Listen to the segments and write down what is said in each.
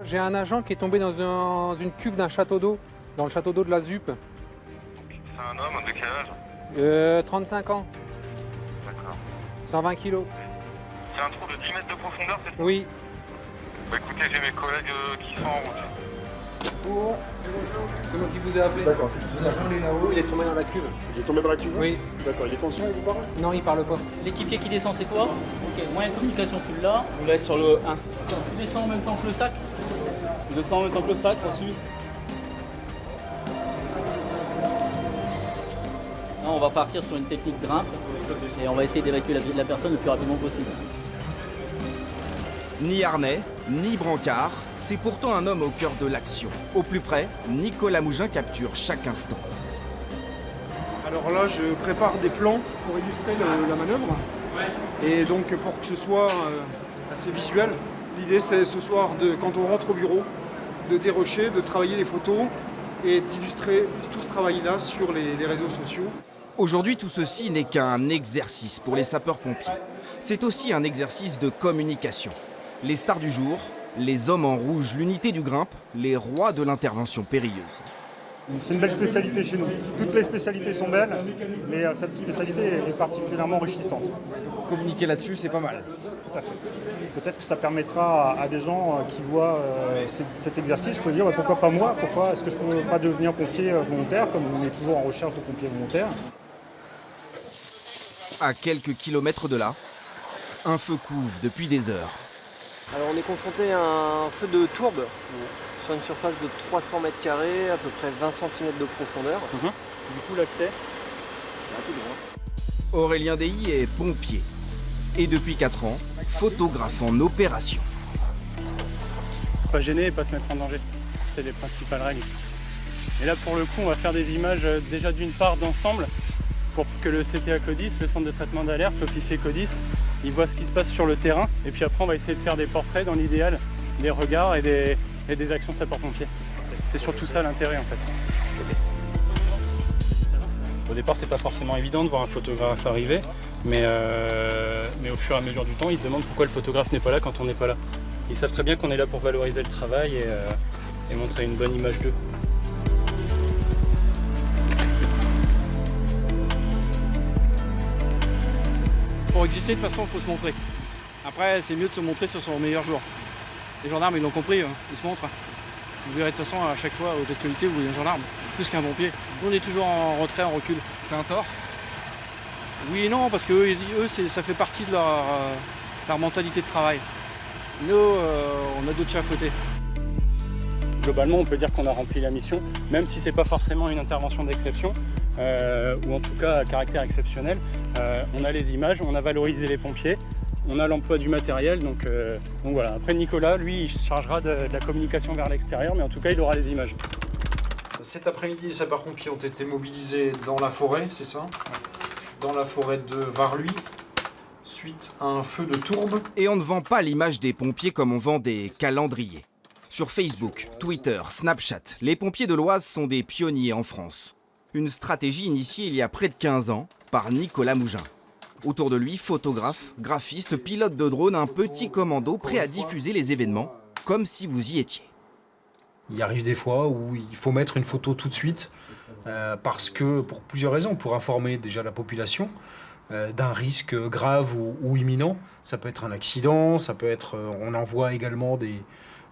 J'ai un agent qui est tombé dans une cuve d'un château d'eau, dans le château d'eau de la ZUP. C'est un homme de quel âge? 35 ans, D'accord. 120 kilos. C'est un trou de 10 mètres de profondeur, c'est ça? Oui. Bah écoutez, j'ai mes collègues qui sont en route. C'est moi qui vous ai appelé. D'accord. L'agent il est là-haut, il est tombé dans la cuve. Il est tombé dans la cuve? Oui. D'accord, il est conscient, il vous parle? Non, il parle pas. L'équipier qui descend, c'est toi. Ok, moyen de communication, tu l'as. On laisse sur le 1. Tu descends en même temps que le sac. Tu descends en même temps que le sac, ensuite. Là, on va partir sur une technique grimpe et on va essayer d'évacuer la personne le plus rapidement possible. Ni harnais, ni brancard, c'est pourtant un homme au cœur de l'action. Au plus près, Nicolas Mougin capture chaque instant. Alors là, je prépare des plans pour illustrer la manœuvre. Et donc, pour que ce soit assez visuel, l'idée c'est ce soir, quand on rentre au bureau, de dérocher, de travailler les photos et d'illustrer tout ce travail-là sur les réseaux sociaux. Aujourd'hui, tout ceci n'est qu'un exercice pour les sapeurs-pompiers. C'est aussi un exercice de communication. Les stars du jour, les hommes en rouge, l'unité du grimpe, les rois de l'intervention périlleuse. C'est une belle spécialité chez nous. Toutes les spécialités sont belles, mais cette spécialité est particulièrement enrichissante. Communiquer là-dessus, c'est pas mal. Tout à fait. Peut-être que ça permettra à des gens qui voient cet exercice de dire pourquoi pas moi, pourquoi est-ce que je ne peux pas devenir pompier volontaire, comme on est toujours en recherche de pompiers volontaires. À quelques kilomètres de là, un feu couve depuis des heures. Alors on est confronté à un feu de tourbe sur une surface de 300 mètres carrés, à peu près 20 cm de profondeur. Du coup, l'accès. Aurélien Deilly est pompier. Et depuis 4 ans, photographe en opération. Pas gêner et pas se mettre en danger, c'est les principales règles. Et là pour le coup on va faire des images déjà d'une part d'ensemble pour que le CTA CODIS, le centre de traitement d'alerte, l'officier CODIS, il voit ce qui se passe sur le terrain et puis après on va essayer de faire des portraits dans l'idéal, des regards et des actions sapeurs-pompiers. C'est surtout ça l'intérêt en fait. Au départ c'est pas forcément évident de voir un photographe arriver, mais au fur et à mesure du temps ils se demandent pourquoi le photographe n'est pas là quand on n'est pas là. Ils savent très bien qu'on est là pour valoriser le travail et montrer une bonne image d'eux. Pour exister, de toute façon, il faut se montrer. Après, c'est mieux de se montrer sur son meilleur jour. Les gendarmes, ils l'ont compris, ils se montrent. Vous verrez de toute façon, à chaque fois, aux actualités, vous voyez un gendarme, plus qu'un pompier. Nous, on est toujours en retrait, en recul. C'est un tort? Oui et non, parce que eux ça fait partie de leur mentalité de travail. Nous, on a d'autres chats à fouetter. Globalement, on peut dire qu'on a rempli la mission, même si ce n'est pas forcément une intervention d'exception, ou en tout cas à caractère exceptionnel. On a les images, on a valorisé les pompiers, on a l'emploi du matériel, donc voilà. Après Nicolas, lui, il se chargera de la communication vers l'extérieur, mais en tout cas, il aura les images. Cet après-midi, les sapeurs-pompiers ont été mobilisés dans la forêt, c'est ça? Dans la forêt de Varluy, suite à un feu de tourbe. Et on ne vend pas l'image des pompiers comme on vend des calendriers. Sur Facebook, Twitter, Snapchat, les pompiers de l'Oise sont des pionniers en France. Une stratégie initiée il y a près de 15 ans par Nicolas Mougin. Autour de lui, photographe, graphiste, pilote de drone, un petit commando prêt à diffuser les événements comme si vous y étiez. Il arrive des fois où il faut mettre une photo tout de suite, parce que, pour plusieurs raisons, pour informer déjà la population d'un risque grave ou imminent. Ça peut être un accident, ça peut être, on envoie également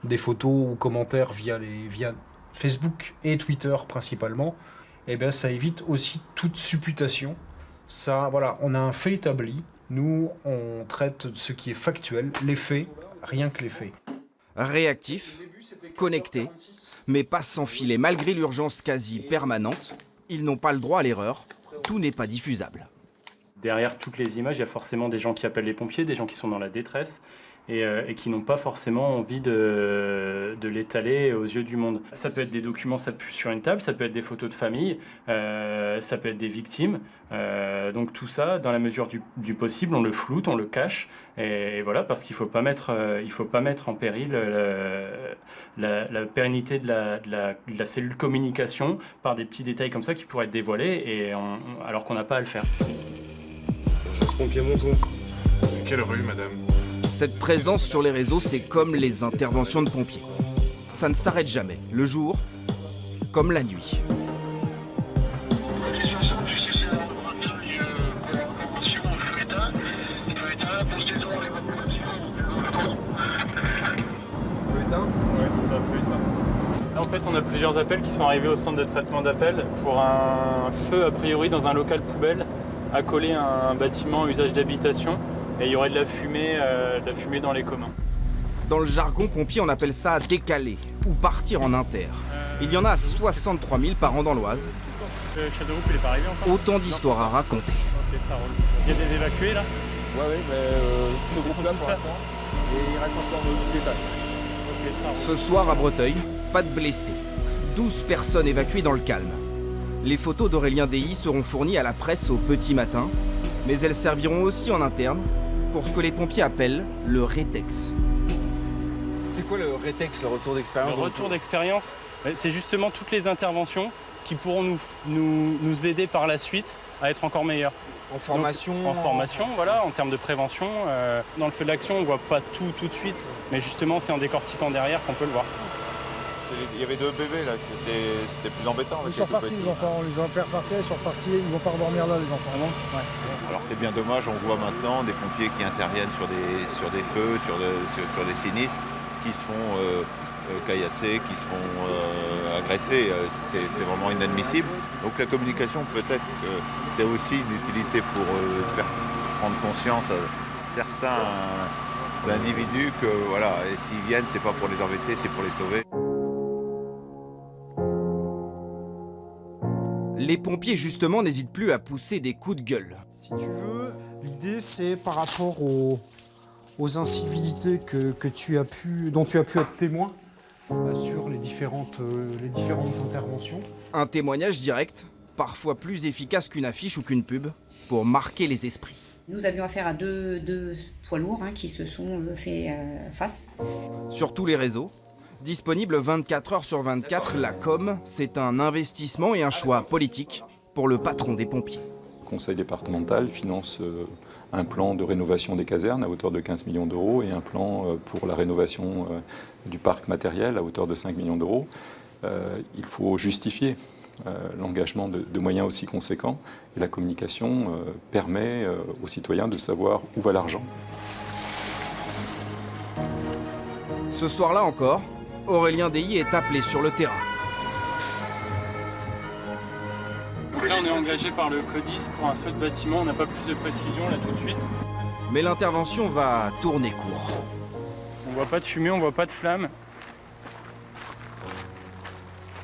des photos ou commentaires via Facebook et Twitter principalement. Et bien ça évite aussi toute supputation. Ça, voilà, on a un fait établi. Nous, on traite ce qui est factuel, les faits, rien que les faits. Réactif, connecté, mais pas sans filet. Malgré l'urgence quasi permanente, ils n'ont pas le droit à l'erreur. Tout n'est pas diffusable. Derrière toutes les images, il y a forcément des gens qui appellent les pompiers, des gens qui sont dans la détresse et qui n'ont pas forcément envie de l'étaler aux yeux du monde. Ça peut être des documents sur une table, ça peut être des photos de famille, ça peut être des victimes. Donc tout ça, dans la mesure du possible, on le floute, on le cache. Et voilà, parce qu'il ne faut pas mettre en péril la pérennité de la cellule communication par des petits détails comme ça qui pourraient être dévoilés alors qu'on n'a pas à le faire. Urgence pompier Monton. C'est quelle rue, madame? Cette présence sur les réseaux, c'est comme les interventions de pompiers. ça ne s'arrête jamais, le jour comme la nuit. Ouais, c'est ça, feu éteint. Là, en fait, on a plusieurs appels qui sont arrivés au centre de traitement d'appel pour un feu, a priori, dans un local poubelle, accolé à un bâtiment à usage d'habitation. Et il y aurait de la fumée dans les communs. Dans le jargon pompier, on appelle ça décaler ou partir en inter. Il y en a 63 000 par an dans l'Oise. Le chef de groupe, il est pas arrivé encore? Autant d'histoires à raconter. Ok, ça roule. Il y a des évacués là? Ouais, mais ce groupe-là pour l'instant, et il raconte dans le détail. Ok, ça roule. Ce soir à Breteuil, pas de blessés. 12 personnes évacuées dans le calme. Les photos d'Aurélien Déhy seront fournies à la presse au petit matin, mais elles serviront aussi en interne pour ce que les pompiers appellent le rétex. C'est quoi le rétex, le retour d'expérience? Le retour d'expérience, c'est justement toutes les interventions qui pourront nous aider par la suite à être encore meilleurs. En formation? Donc, en formation, voilà, en termes de prévention. Dans le feu de l'action, on ne voit pas tout de suite, mais justement, c'est en décortiquant derrière qu'on peut le voir. Il y avait 2 bébés là, c'était plus embêtant. Ils sont repartis les enfants, on les a fait repartir, ils sont repartis, ils vont pas redormir là les enfants, non? Ouais. Alors c'est bien dommage, on voit maintenant des pompiers qui interviennent sur des feux, sur des sinistres, qui se font caillasser, qui se font agresser. C'est vraiment inadmissible. Donc la communication, peut-être que c'est aussi une utilité pour faire prendre conscience à certains individus que voilà, s'ils viennent, c'est pas pour les embêter, c'est pour les sauver. Les pompiers, justement, n'hésitent plus à pousser des coups de gueule. Si tu veux, l'idée c'est par rapport aux incivilités dont tu as pu être témoin sur les différentes interventions. Un témoignage direct, parfois plus efficace qu'une affiche ou qu'une pub, pour marquer les esprits. Nous avions affaire à deux poids lourds qui se sont fait face. Sur tous les réseaux, disponible 24 heures sur 24, la com, c'est un investissement et un choix politique pour le patron des pompiers. Le conseil départemental finance un plan de rénovation des casernes à hauteur de 15 millions d'euros et un plan pour la rénovation du parc matériel à hauteur de 5 millions d'euros. Il faut justifier l'engagement de moyens aussi conséquents et la communication permet aux citoyens de savoir où va l'argent. Ce soir-là encore, Aurélien Déhy est appelé sur le terrain. Donc là, on est engagé par le CODIS pour un feu de bâtiment. On n'a pas plus de précision là tout de suite. Mais l'intervention va tourner court. On voit pas de fumée, on voit pas de flamme.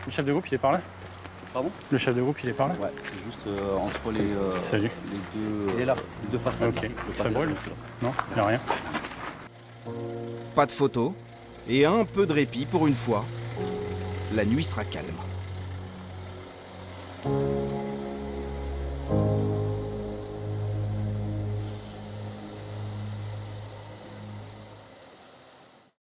Le chef de groupe, il est par là? Pardon? Le chef de groupe, il est par là? Ouais, c'est juste entre les deux façades. Ok, ça brûle? Non, il n'y a rien. Pas de photos et un peu de répit pour une fois. La nuit sera calme.